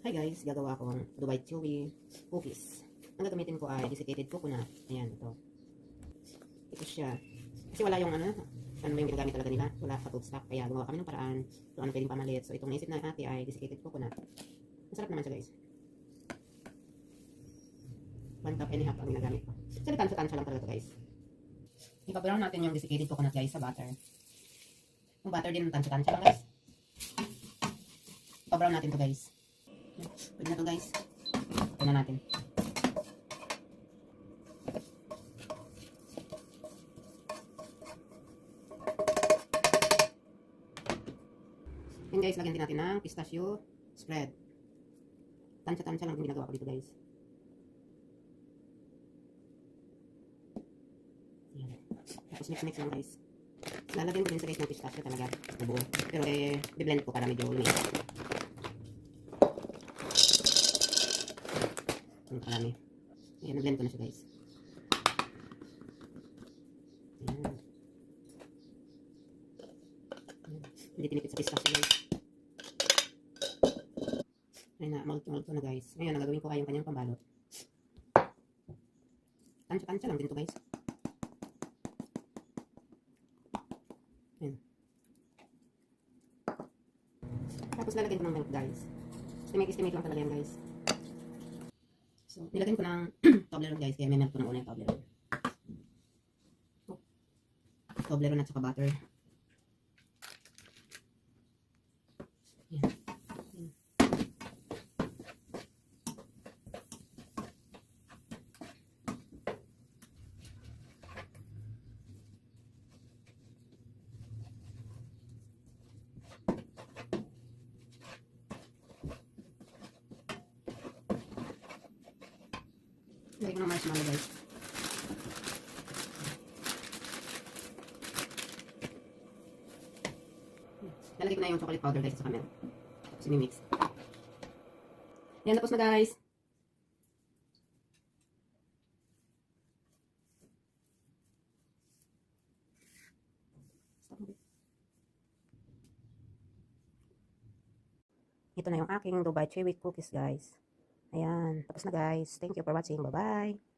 Hi guys, gagawa akong Dubai Chewy cookies. Ang gagamitin ko ay desiccated coconut. Ayan, ito. Ito siya. Kasi wala yung ano ba yung ginagamit talaga nila? Wala ka stock. Kaya gumawa kami ng paraan kung ano pwedeng pamalit. So itong naisip na ate ay desiccated coconut. Masarap naman siya guys. 1 cup and a half ang ginagamit ko. So tansya-tansya lang talaga ito guys. Ipa-brown natin yung desiccated coconut guys sa butter. Yung butter din tansya-tansya lang guys. Ipa-brown natin to guys. Pwede na to guys. Ito na natin. Yan guys, lagyan din natin ng pistachio spread. Tansya-tansya lang yung ginagawa ko dito guys. Yan. Tapos mix-mix lang guys. Lalagyan ko din sa guys ng pistachio talaga. Nabuo. Pero i-blend ko para medyo lumiit. Marami. Ayan, nag-blend ko na siya guys. Ayan. Hindi tinipid sa pistachio guys. Ayan na, malt na guys. Ngayon, nagagawin ko ay yung kanyang pambalot. Tansya-tansya lang din to guys. Ayan. Tapos lalagyan ko ng milk guys. Estimate lang talaga yan guys. So, nilagyan ko ng Toblerone guys, kaya may melt ko na una yung Toblerone. Toblerone at saka butter. Yan. Yan. Lagyan ko ng marshmallow guys. Lalagyan ko na yung chocolate powder guys sa milk. Tapos i-mix. Yan, tapos na guys. Ito na yung aking Dubai Chewy cookies guys. Ayan, tapos na guys. Thank you for watching. Bye-bye.